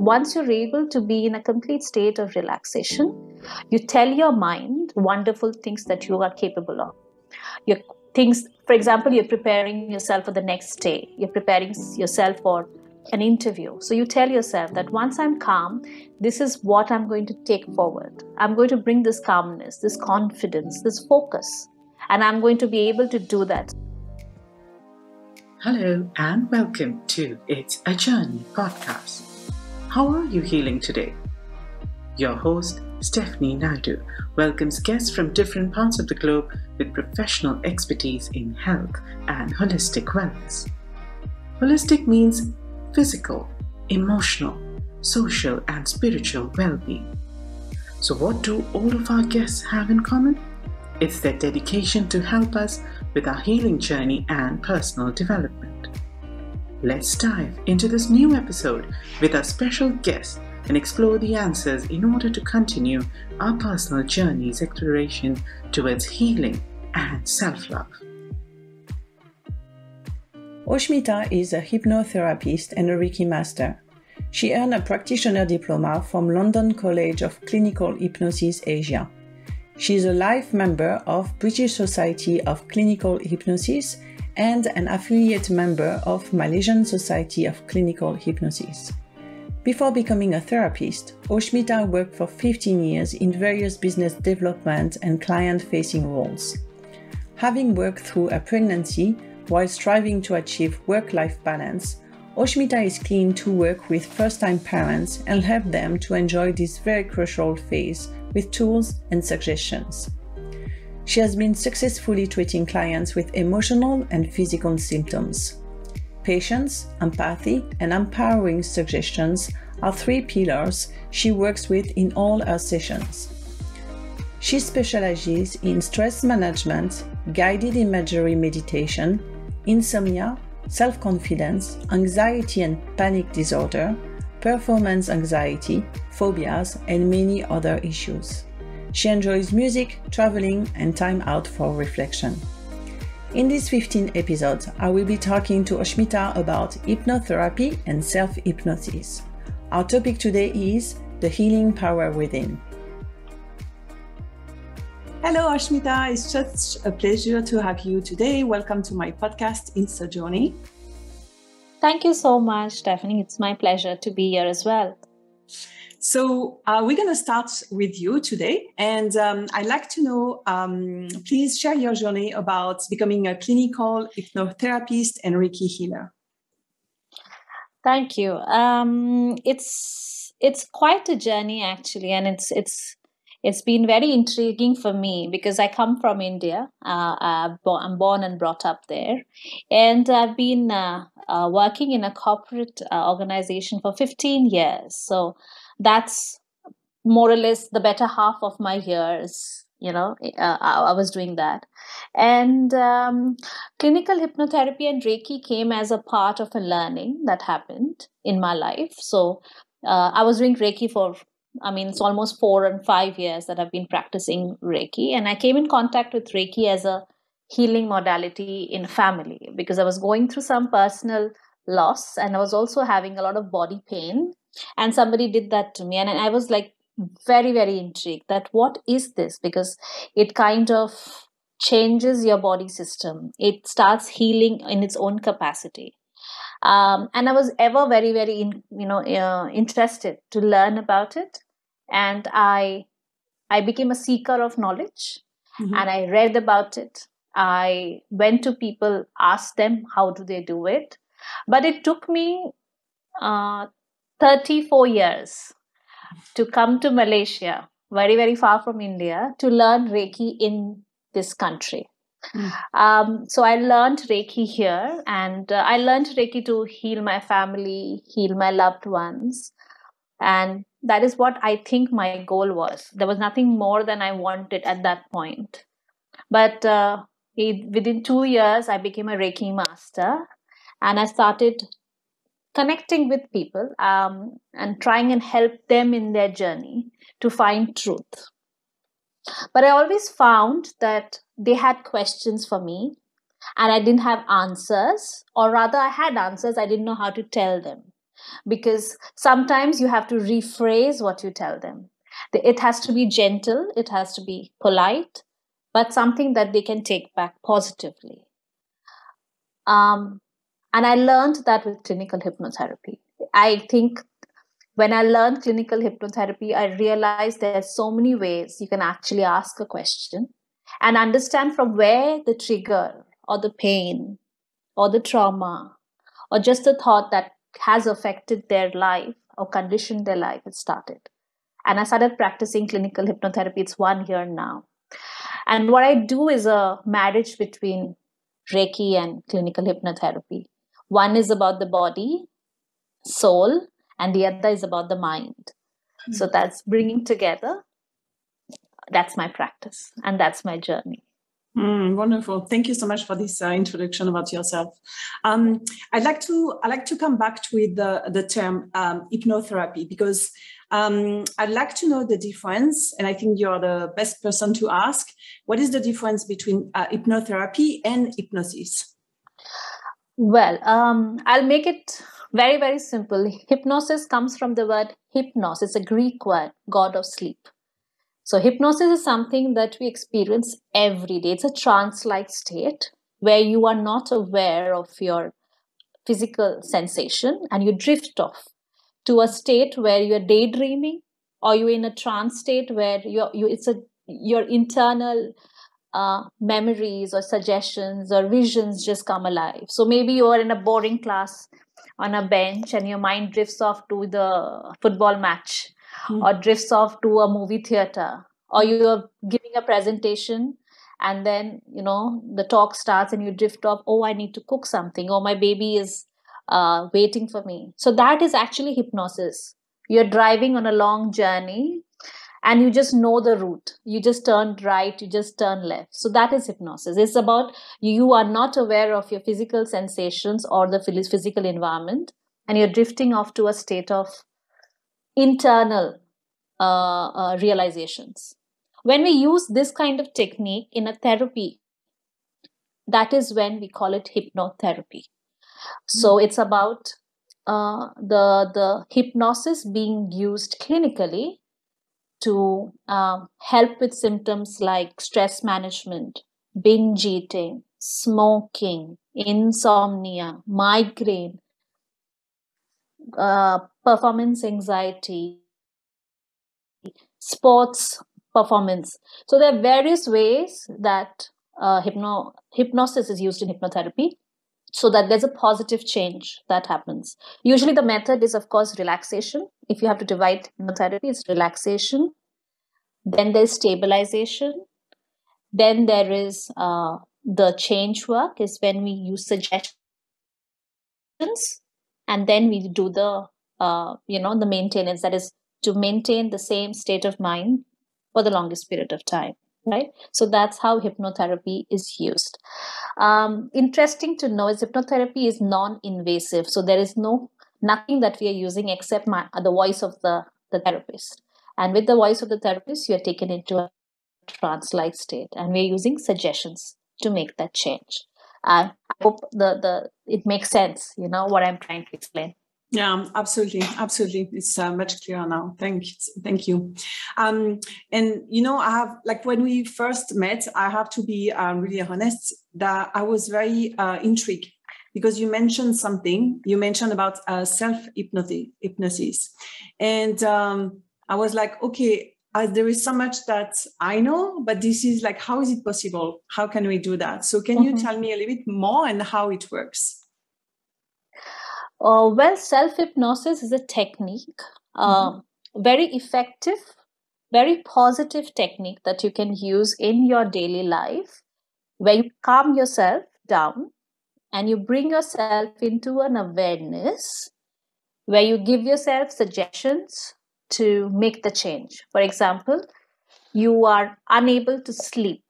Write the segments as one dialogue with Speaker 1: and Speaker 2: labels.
Speaker 1: once you're able to be in a complete state of relaxation, you tell your mind wonderful things that you are capable of. Your things, for example, you're preparing yourself for the next day. You're preparing yourself for an interview. So you tell yourself that once I'm calm, this is what I'm going to take forward. I'm going to bring this calmness, this confidence, this focus, and I'm going to be able to do that.
Speaker 2: Hello and welcome to It's a Journey podcast. How are you healing today? Your host, Stephanie Naidu, welcomes guests from different parts of the globe with professional expertise in health and holistic wellness. Holistic means physical, emotional, social, and spiritual well-being. So what do all of our guests have in common? It's their dedication to help us with our healing journey and personal development. Let's dive into this new episode with our special guest and explore the answers in order to continue our personal journey's exploration towards healing and self-love.
Speaker 3: Oasmita is a hypnotherapist and a Reiki master. She earned a practitioner diploma from London College of Clinical Hypnosis Asia. She is a life member of British Society of Clinical Hypnosis and an affiliate member of Malaysian Society of Clinical Hypnosis. Before becoming a therapist, Oasmita worked for 15 years in various business development and client-facing roles. Having worked through a pregnancy while striving to achieve work-life balance, Oasmita is keen to work with first-time parents and help them to enjoy this very crucial phase with tools and suggestions. She has been successfully treating clients with emotional and physical symptoms. Patience, empathy, and empowering suggestions are three pillars she works with in all her sessions. She specializes in stress management, guided imagery meditation, insomnia, self-confidence, anxiety and panic disorder, performance anxiety, phobias, and many other issues. She enjoys music, traveling, and time out for reflection. In these 15 episodes, I will be talking to Oasmita about hypnotherapy and self-hypnosis. Our topic today is the healing power within. Hello, Oasmita. It's such a pleasure to have you today. Welcome to my podcast, It's a Journey.
Speaker 1: Thank you so much, Stephanie. It's my pleasure to be here as well.
Speaker 3: So we're going to start with you today. And I'd like to know, please share your journey about becoming a clinical hypnotherapist and Reiki healer.
Speaker 1: Thank you. It's quite a journey actually, and it's been very intriguing for me because I come from India. I'm born and brought up there, and I've been working in a corporate organization for 15 years. So that's more or less the better half of my years. I was doing that. And clinical hypnotherapy and Reiki came as a part of a learning that happened in my life. So I was doing Reiki it's almost 4 and 5 years that I've been practicing Reiki. And I came in contact with Reiki as a healing modality in family because I was going through some personal loss and I was also having a lot of body pain. And somebody did that to me. And I was like very, very intrigued that what is this? Because it kind of changes your body system. It starts healing in its own capacity. And I was ever very, very, interested to learn about it. And I became a seeker of knowledge, and I read about it. I went to people, asked them how do they do it. But it took me 34 years to come to Malaysia, very, very far from India, to learn Reiki in this country. So I learned Reiki here, and I learned Reiki to heal my family, heal my loved ones. And that is what I think my goal was. There was nothing more than I wanted at that point. But within 2 years, I became a Reiki master, and I started connecting with people and trying and help them in their journey to find truth. But I always found that they had questions for me and I didn't have answers, or rather I had answers, I didn't know how to tell them. because sometimes you have to rephrase what you tell them. It has to be gentle, it has to be polite, but something that they can take back positively. And I learned that with clinical hypnotherapy. I think when I learned clinical hypnotherapy, I realized there's so many ways you can actually ask a question and understand from where the trigger or the pain or the trauma or just the thought that has affected their life or conditioned their life has started. And I started practicing clinical hypnotherapy. It's 1 year now. And what I do is a marriage between Reiki and clinical hypnotherapy. One is about the body, soul, and the other is about the mind. So that's bringing together. That's my practice and that's my journey.
Speaker 3: Wonderful. Thank you so much for this introduction about yourself. I'd like to come back with the term hypnotherapy, because I'd like to know the difference, and I think you're the best person to ask. What is the difference between hypnotherapy and hypnosis?
Speaker 1: Well, I'll make it very, very simple. Hypnosis comes from the word hypnos. It's a Greek word, god of sleep. So hypnosis is something that we experience every day. It's a trance-like state where you are not aware of your physical sensation and you drift off to a state where you're daydreaming, or you're in a trance state where your internal memories or suggestions or visions just come alive. So maybe you are in a boring class on a bench and your mind drifts off to the football match or drifts off to a movie theater, or you're giving a presentation and then the talk starts and you drift off. Oh, I need to cook something, or my baby is waiting for me. So that is actually hypnosis. You're driving on a long journey and you just know the route. You just turn right, you just turn left. So that is hypnosis. It's about you are not aware of your physical sensations or the physical environment, and you're drifting off to a state of internal realizations. When we use this kind of technique in a therapy, that is when we call it hypnotherapy. So it's about the hypnosis being used clinically to help with symptoms like stress management, binge eating, smoking, insomnia, migraine, performance anxiety, sports performance. So there are various ways that hypnosis is used in hypnotherapy, so that there's a positive change that happens. Usually the method is, of course, relaxation. If you have to divide hypnotherapy, it's relaxation. Then there's stabilization. Then there is the change work, is when we use suggestions. And then we do the maintenance, that is to maintain the same state of mind for the longest period of time. Right? So that's how hypnotherapy is used. Interesting to know is hypnotherapy is non-invasive. So there is nothing that we are using except the voice of the therapist. And with the voice of the therapist, you are taken into a trance-like state. And we're using suggestions to make that change. I hope it makes sense, what I'm trying to explain.
Speaker 3: Yeah, absolutely. It's much clearer now. Thank you. And I have, when we first met, I have to be really honest that I was very intrigued, because you mentioned something. You mentioned about self-hypnosis, and I was like, okay, there is so much that I know, but this is how is it possible? How can we do that? So can you tell me a little bit more and how it works?
Speaker 1: Well, self-hypnosis is a technique, very effective, very positive technique that you can use in your daily life, where you calm yourself down and you bring yourself into an awareness where you give yourself suggestions to make the change. For example, you are unable to sleep,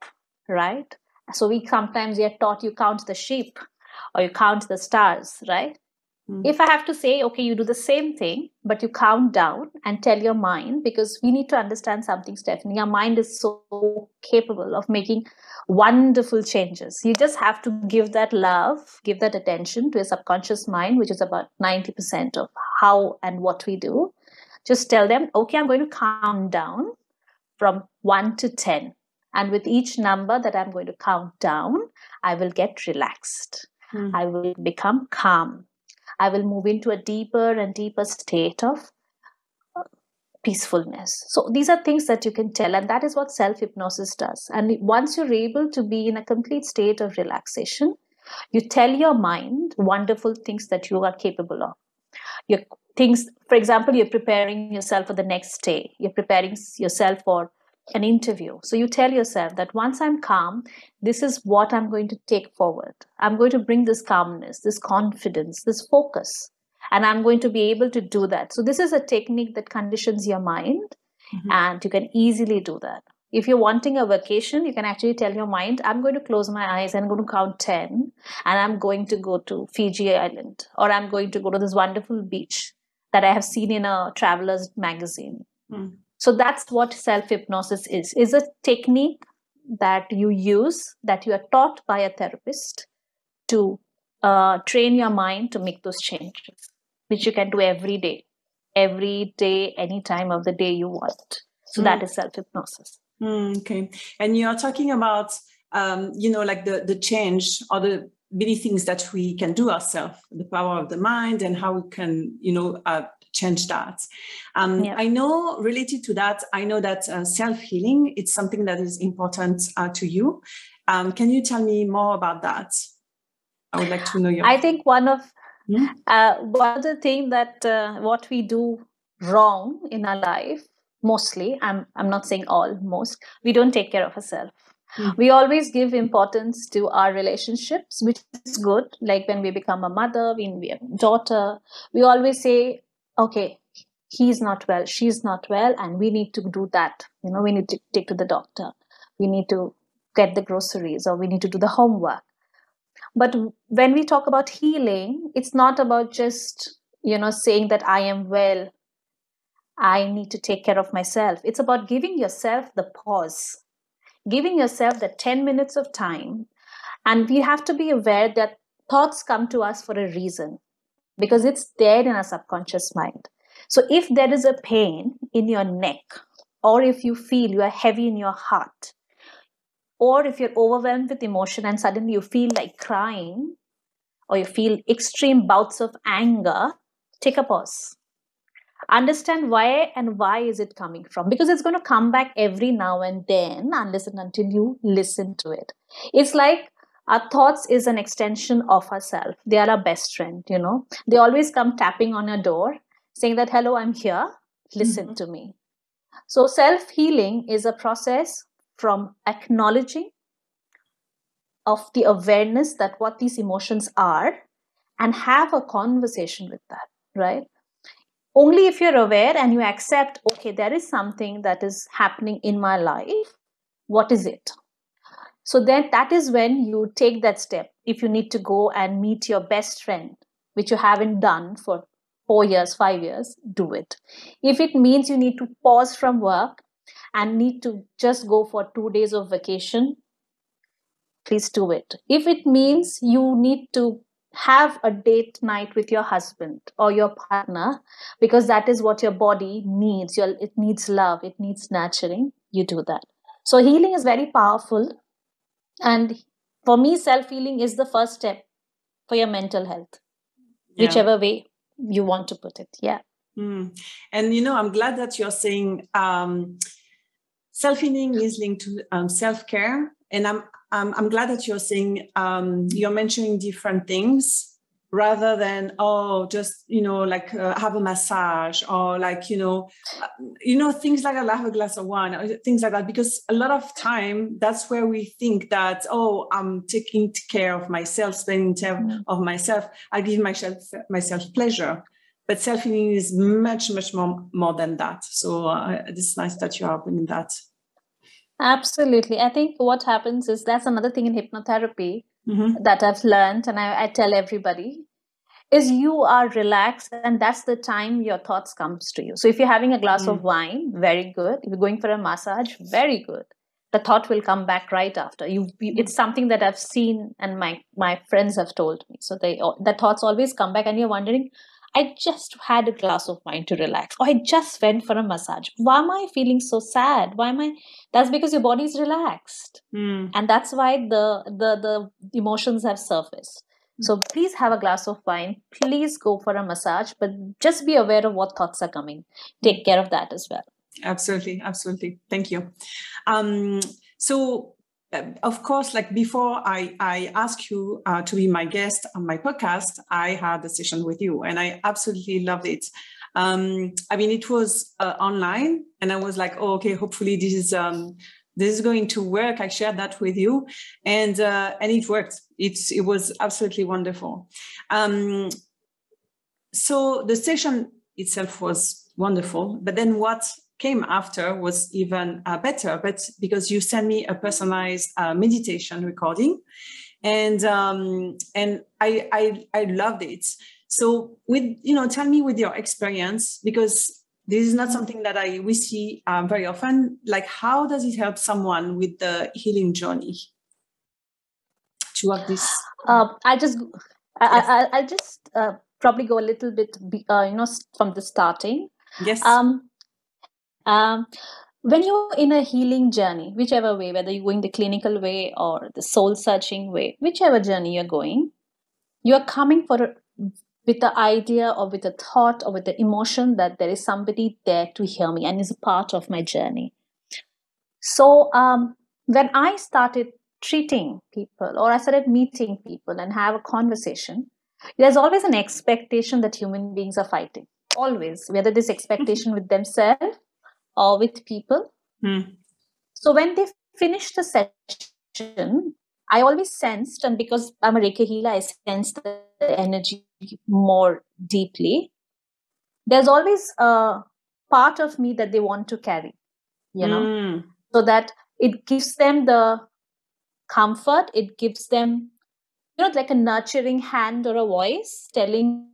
Speaker 1: right? So sometimes we are taught you count the sheep or you count the stars, right? If I have to say, okay, you do the same thing, but you count down and tell your mind, because we need to understand something, Stephanie. Our mind is so capable of making wonderful changes. You just have to give that love, give that attention to your subconscious mind, which is about 90% of how and what we do. Just tell them, okay, I'm going to count down from 1 to 10. And with each number that I'm going to count down, I will get relaxed. I will become calm. I will move into a deeper and deeper state of peacefulness. So these are things that you can tell, and that is what self-hypnosis does. And once you're able to be in a complete state of relaxation, you tell your mind wonderful things that you are capable of. Your things, for example, you're preparing yourself for the next day. You're preparing yourself for an interview. So you tell yourself that once I'm calm, this is what I'm going to take forward. I'm going to bring this calmness, this confidence, this focus, and I'm going to be able to do that. So this is a technique that conditions your mind, and you can easily do that. If you're wanting a vacation, you can actually tell your mind, I'm going to close my eyes and I'm going to count 10, and I'm going to go to Fiji Island, or I'm going to go to this wonderful beach that I have seen in a traveler's magazine. So that's what self-hypnosis is a technique that you use, that you are taught by a therapist to train your mind to make those changes, which you can do every day, any time of the day you want. So that is self-hypnosis.
Speaker 3: Okay. And you're talking about, like the change or the many things that we can do ourselves, the power of the mind and how we can, change that. I know related to that, I know that self-healing, it's something that is important to you. Can you tell me more about that? I would like to know your...
Speaker 1: I think one of the things that what we do wrong in our life, mostly, I'm not saying all, most, we don't take care of ourselves. We always give importance to our relationships, which is good. Like when we become a mother, when we have a daughter, we always say, okay, he's not well, she's not well, and we need to do that. We need to take to the doctor. We need to get the groceries, or we need to do the homework. But when we talk about healing, it's not about just, saying that I am well, I need to take care of myself. It's about giving yourself the pause, giving yourself the 10 minutes of time. And we have to be aware that thoughts come to us for a reason, because it's there in our subconscious mind. So if there is a pain in your neck, or if you feel you are heavy in your heart, or if you're overwhelmed with emotion and suddenly you feel like crying, or you feel extreme bouts of anger, take a pause. Understand why is it coming from, because it's going to come back every now and then, unless and until you listen to it. It's like our thoughts is an extension of ourselves. They are our best friend, They always come tapping on your door saying that, hello, I'm here, listen to me. So self-healing is a process from acknowledging of the awareness that what these emotions are, and have a conversation with that, right? Only if you're aware and you accept, okay, there is something that is happening in my life. What is it? So then that is when you take that step. If you need to go and meet your best friend, which you haven't done for 4 years, 5 years, do it. If it means you need to pause from work and need to just go for 2 days of vacation, please do it. If it means you need to have a date night with your husband or your partner, because that is what your body needs, it needs love, it needs nurturing, you do that. So healing is very powerful. And for me, self-healing is the first step for your mental health, whichever way you want to put it. Yeah.
Speaker 3: And, I'm glad that you're saying self-healing is linked to self-care. And I'm glad that you're saying, you're mentioning different things rather than, have a massage, or things like I'll have a glass of wine, or things like that. Because a lot of time, that's where we think that, I'm taking care of myself, spending time of myself. I give myself pleasure. But self-healing is much, much more than that. So it's nice that you are bringing that.
Speaker 1: Absolutely. I think what happens is, that's another thing in hypnotherapy that I've learned, and I tell everybody, is you are relaxed, and that's the time your thoughts comes to you. So if you're having a glass of wine, very good. If you're going for a massage, very good. The thought will come back right after it's something that I've seen, and my friends have told me. So the thoughts always come back, and you're wondering, I just had a glass of wine to relax, or I just went for a massage. Why am I feeling so sad? That's because your body is relaxed. And that's why the emotions have surfaced. So please have a glass of wine. Please go for a massage, but just be aware of what thoughts are coming. Take care of that as well.
Speaker 3: Absolutely. Absolutely. Thank you. Of course, like before I asked you to be my guest on my podcast, I had a session with you and I absolutely loved it. It was online and I was like, oh, okay, hopefully this is going to work. I shared that with you and it worked. It was absolutely wonderful. So the session itself was wonderful, but then what came after was even better, but because you sent me a personalized meditation recording, and I loved it. So tell me with your experience, because this is not something that we see very often. Like, how does it help someone with the healing journey to have this?
Speaker 1: I'll just probably go a little bit, from the starting.
Speaker 3: Yes.
Speaker 1: When you're in a healing journey, whichever way, whether you're going the clinical way or the soul searching way, whichever journey you're going, you're coming with the idea or with the thought or with the emotion that there is somebody there to hear me and is a part of my journey. So when I started treating people, or I started meeting people and have a conversation, there's always an expectation that human beings are fighting. Always, whether this expectation with themselves or with people. So when they finished the session, I always sensed, and because I'm a Reiki healer, I sense the energy more deeply. There's always a part of me that they want to carry, so that it gives them the comfort. It gives them, like a nurturing hand or a voice telling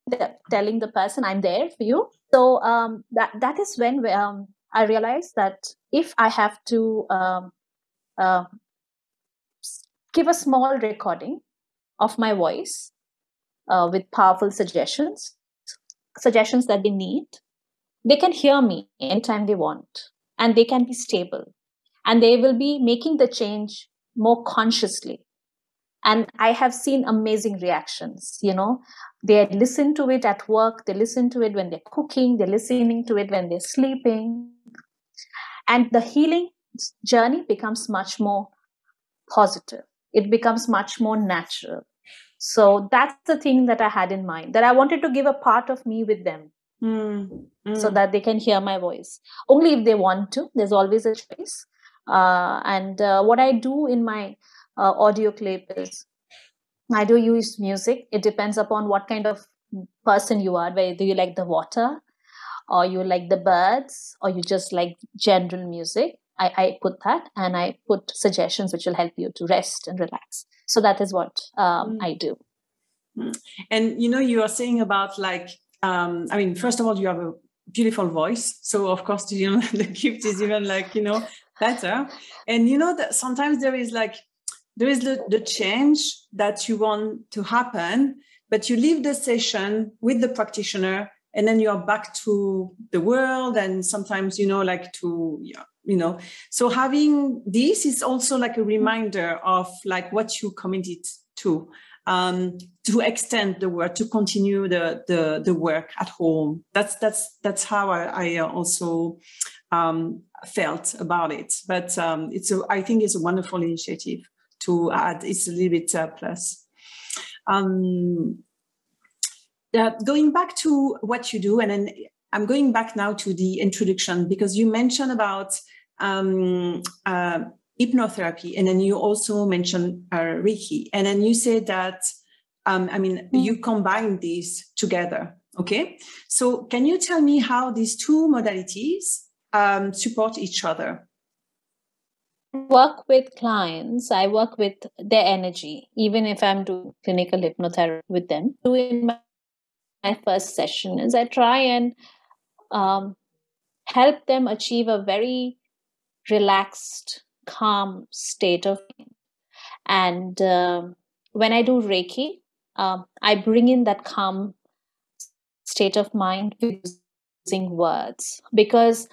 Speaker 1: the person, I'm there for you. So that is when I realized that if I have to give a small recording of my voice with powerful suggestions that they need, they can hear me anytime they want, and they can be stable, and they will be making the change more consciously. And I have seen amazing reactions. They listen to it at work, they listen to it when they're cooking, they're listening to it when they're sleeping. And the healing journey becomes much more positive. It becomes much more natural. So that's the thing that I had in mind, that I wanted to give a part of me with them so that they can hear my voice. Only if they want to. There's always a choice. And what I do in my audio clip is I do use music. It depends upon what kind of person you are, whether you like the water or you like the birds or you just like general music. I put that, and I put suggestions which will help you to rest and relax. So that is what I do.
Speaker 3: And you are saying about first of all, you have a beautiful voice, so of course the gift is even better. And that sometimes there is the change that you want to happen, but you leave the session with the practitioner and then you're back to the world, and sometimes so having this is also like a reminder of what you committed to extend the work, to continue the work at home. That's how I also felt about it. But I think it's a wonderful initiative to add. It's a little bit plus. Going back to what you do, and then I'm going back now to the introduction, because you mentioned about hypnotherapy, and then you also mentioned Reiki, and then you said that you combine these together. Okay, so can you tell me how these two modalities support each other?
Speaker 1: work with clients, I work with their energy, even if I'm doing clinical hypnotherapy with them. Doing my first session is I try and um, help them achieve a very relaxed, calm state of mind. And when I do Reiki, I bring in that calm state of mind using words, because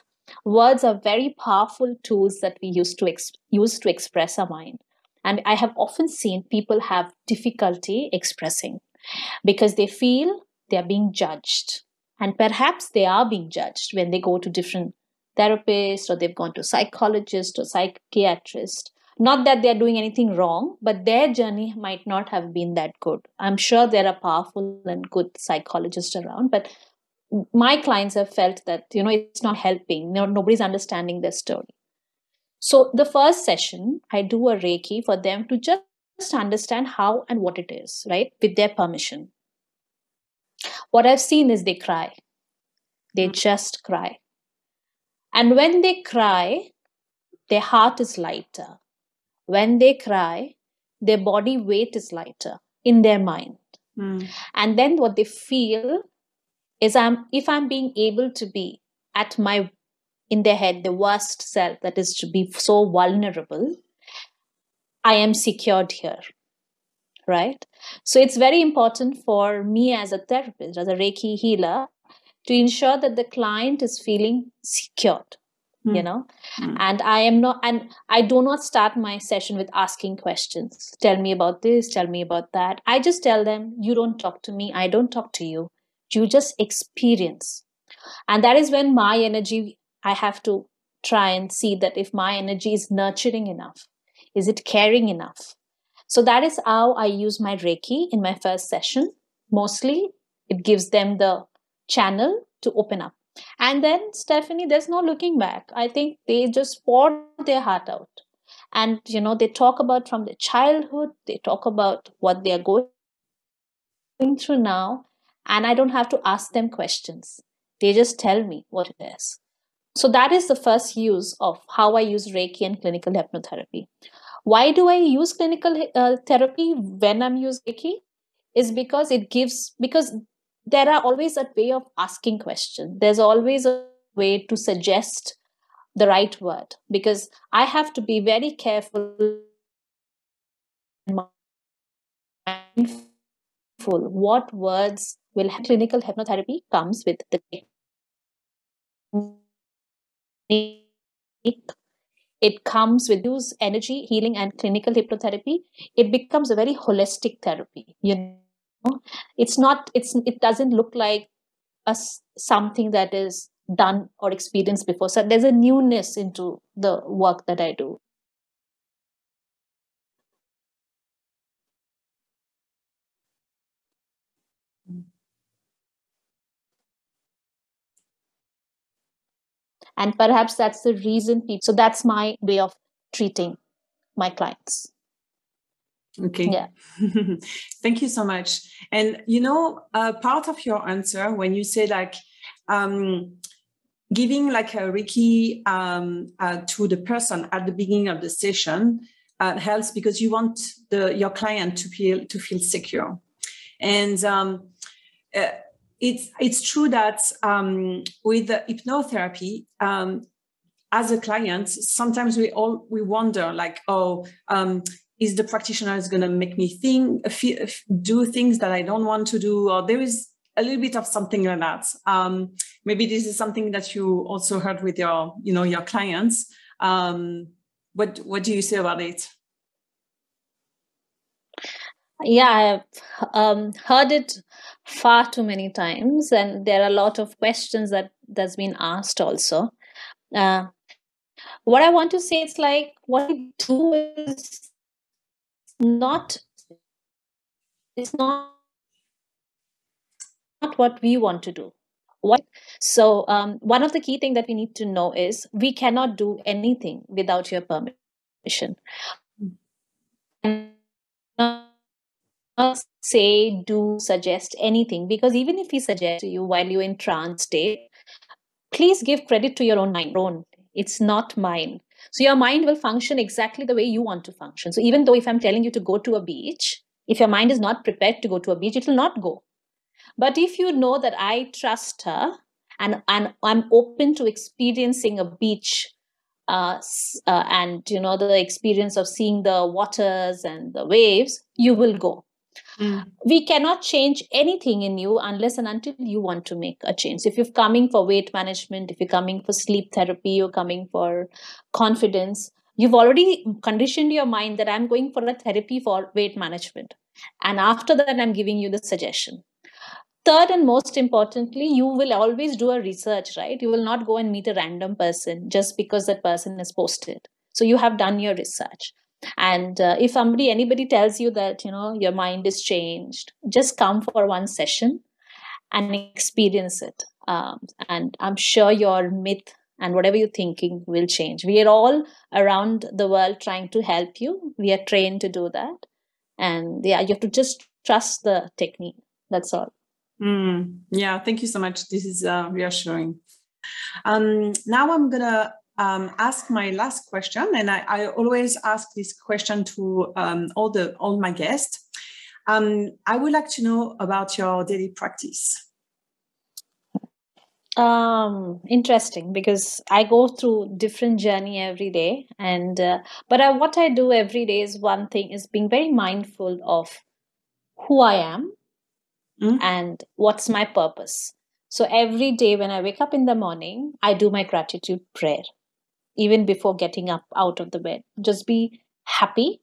Speaker 1: words are very powerful tools that we use to express our mind. And I have often seen people have difficulty expressing because they feel they are being judged. And perhaps they are being judged when they go to different therapists, or they've gone to psychologist or psychiatrist. Not that they're doing anything wrong, but their journey might not have been that good. I'm sure there are powerful and good psychologists around, but my clients have felt that, it's not helping. Nobody's understanding their story. So the first session, I do a Reiki for them to just understand how and what it is, right? With their permission. What I've seen is they cry. They just cry. And when they cry, their heart is lighter. When they cry, their body weight is lighter in their mind. And then what they feel is, if I'm being able to be at my, in their head, the worst self, that is to be so vulnerable, I am secured here, right? So it's very important for me as a therapist, as a Reiki healer, to ensure that the client is feeling secured, and I do not start my session with asking questions. Tell me about this, tell me about that. I just tell them, you don't talk to me, I don't talk to you. You just experience. And that is when my energy, I have to try and see that if my energy is nurturing enough, is it caring enough? So that is how I use my Reiki in my first session. Mostly, it gives them the channel to open up. And then, Stephanie, there's no looking back. I think they just pour their heart out. And, they talk about from their childhood, they talk about what they are going through now. And I don't have to ask them questions. They just tell me what it is. So that is the first use of how I use Reiki and clinical hypnotherapy. Why do I use clinical therapy when I'm using Reiki? Is because because there are always a way of asking questions. There's always a way to suggest the right word, because I have to be very careful and mindful what words will have. Clinical hypnotherapy comes with the technique. It comes with use energy healing and clinical hypnotherapy. It becomes a very holistic therapy. It doesn't look like something that is done or experienced before. So there's a newness into the work that I do. And perhaps that's the reason people. So that's my way of treating my clients.
Speaker 3: Okay.
Speaker 1: Yeah.
Speaker 3: Thank you so much. And part of your answer when you say giving like a Reiki to the person at the beginning of the session helps because you want your client to feel secure. And it's true that with the hypnotherapy, as a client, sometimes we wonder is the practitioner is going to make me do things that I don't want to do, or there is a little bit of something like that. Maybe this is something that you also heard with your clients. What do you say about it?
Speaker 1: Yeah, I've heard it far too many times, and there are a lot of questions that's been asked also. What I want to say is what we do is it's not what we want to do. So one of the key things that we need to know is we cannot do anything without your permission. Not say, do, suggest anything, because even if we suggest to you while you're in trance state, please give credit to your own mind. It's not mine. So your mind will function exactly the way you want to function. So even though if I'm telling you to go to a beach, if your mind is not prepared to go to a beach, it will not go. But if you know that I trust her and I'm open to experiencing a beach, and the experience of seeing the waters and the waves, you will go. We cannot change anything in you unless and until you want to make a change. If you're coming for weight management, if you're coming for sleep therapy, you're coming for confidence, you've already conditioned your mind that I'm going for a therapy for weight management. And after that, I'm giving you the suggestion. Third, and most importantly, you will always do a research, right? You will not go and meet a random person just because that person has posted. So you have done your research. And if anybody tells you that, your mind is changed, just come for one session and experience it. And I'm sure your myth and whatever you're thinking will change. We are all around the world trying to help you. We are trained to do that. And yeah, you have to just trust the technique. That's all.
Speaker 3: Yeah, thank you so much. This is reassuring. Now I'm going to ask my last question, and I always ask this question to all my guests. I would like to know about your daily practice.
Speaker 1: Interesting, because I go through different journey every day, and what I do every day is one thing is being very mindful of who I am and what's my purpose. So every day when I wake up in the morning, I do my gratitude prayer, even before getting up out of the bed. Just be happy,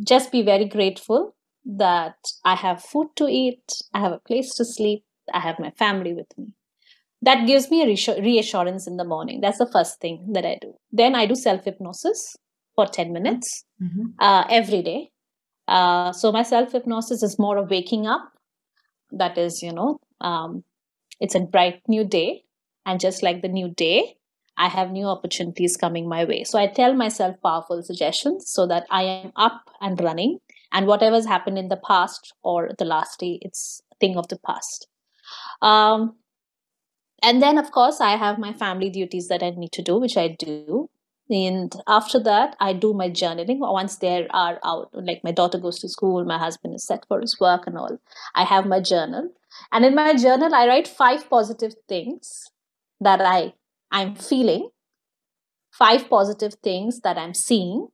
Speaker 1: just be very grateful that I have food to eat, I have a place to sleep, I have my family with me. That gives me a reassurance in the morning. That's the first thing that I do. Then I do self-hypnosis for 10 minutes every day. So my self-hypnosis is more of waking up. That is, it's a bright new day. And just like the new day, I have new opportunities coming my way. So I tell myself powerful suggestions so that I am up and running. And whatever's happened in the past or the last day, it's a thing of the past. And then, of course, I have my family duties that I need to do, which I do. And after that, I do my journaling. Once they are out, like my daughter goes to school, my husband is set for his work and all, I have my journal. And in my journal, I write 5 positive things that I'm feeling, 5 positive things that I'm seeing,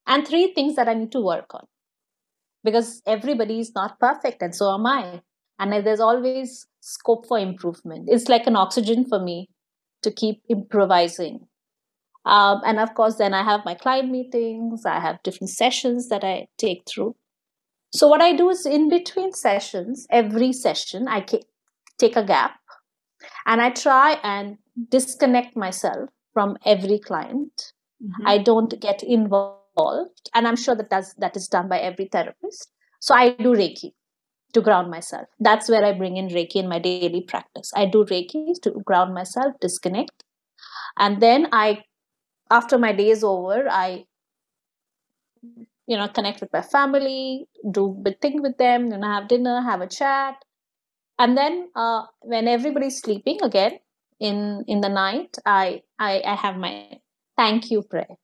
Speaker 1: and 3 things that I need to work on. Because everybody is not perfect, and so am I. And there's always scope for improvement. It's like an oxygen for me to keep improvising. And of course, then I have my client meetings. I have different sessions that I take through. So what I do is in between sessions, every session, I take a gap and I try and disconnect myself from every client. I don't get involved. And I'm sure that is done by every therapist. So I do Reiki to ground myself. That's where I bring in Reiki in my daily practice. I do Reiki to ground myself, disconnect. And then after my day is over, I connect with my family, do big thing with them, have dinner, have a chat. And then when everybody's sleeping again in the night, I have my thank you prayer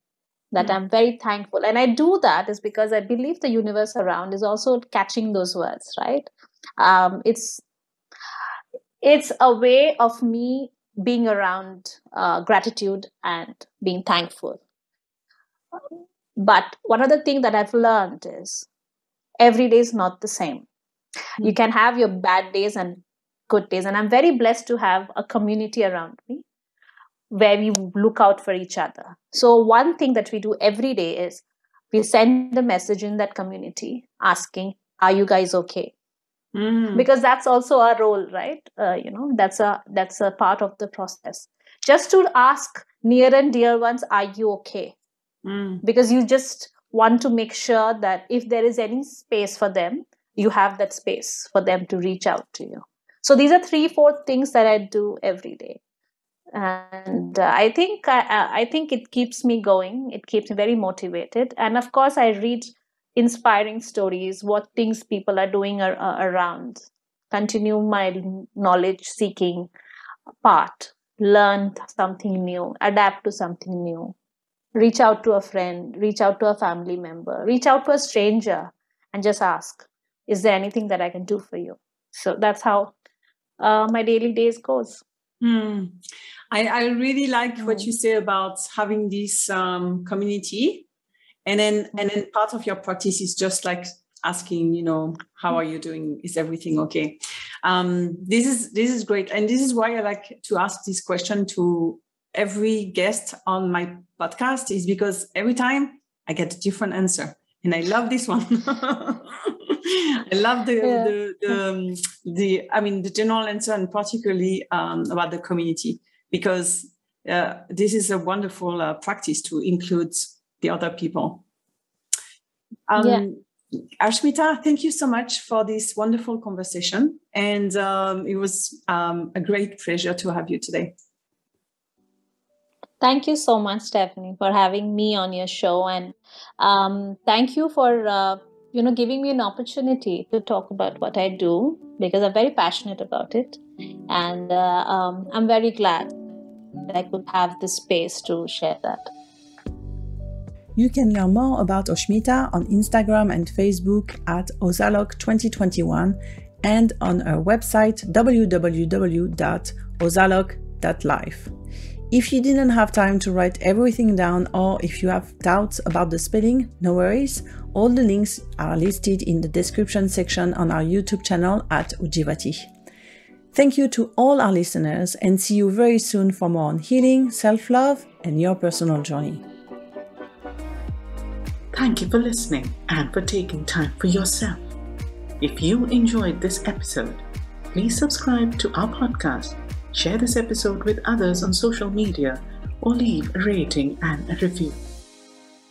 Speaker 1: that I'm very thankful. And I do that is because I believe the universe around is also catching those words, right? It's a way of me being around gratitude and being thankful. But one other thing that I've learned is every day is not the same. You can have your bad days and good days. And I'm very blessed to have a community around me where we look out for each other. So one thing that we do every day is we send a message in that community asking, are you guys okay? Because that's also our role, right? That's a part of the process. Just to ask near and dear ones, are you okay? Because you just want to make sure that if there is any space for them, you have that space for them to reach out to you. So these are 3-4 things that I do every day. And I think it keeps me going. It keeps me very motivated. And of course, I read inspiring stories, what things people are doing around, continue my knowledge seeking part, learn something new, adapt to something new. reach out to a friend, reach out to a family member, reach out to a stranger, and just ask, is there anything that I can do for you? So that's how my daily days goes.
Speaker 3: I really like what you say about having this community, and then part of your practice is just like asking, how are you doing? Is everything okay? This is great, and this is why I like to ask this question to every guest on my podcast, is because every time I get a different answer, and I love this one. I love the general answer, and particularly about the community, because this is a wonderful practice to include the other people. Oasmita, thank you so much for this wonderful conversation, and it was a great pleasure to have you today.
Speaker 1: Thank you so much, Stephanie, for having me on your show, and thank you for giving me an opportunity to talk about what I do, because I'm very passionate about it, and I'm very glad that I could have this space to share that.
Speaker 3: You can learn more about Oasmita on Instagram and Facebook at ozalok2021 and on our website www.ozalok.life. If you didn't have time to write everything down, or if you have doubts about the spelling, no worries. All the links are listed in the description section on our YouTube channel at Ujjivati. Thank you to all our listeners, and see you very soon for more on healing, self-love, and your personal journey.
Speaker 2: Thank you for listening and for taking time for yourself. If you enjoyed this episode, please subscribe to our podcast, share this episode with others on social media, or leave a rating and a review.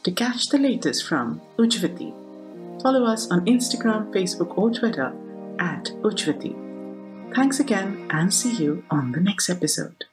Speaker 2: To catch the latest from Ujjivati, follow us on Instagram, Facebook, or Twitter at Ujjivati. Thanks again, and see you on the next episode.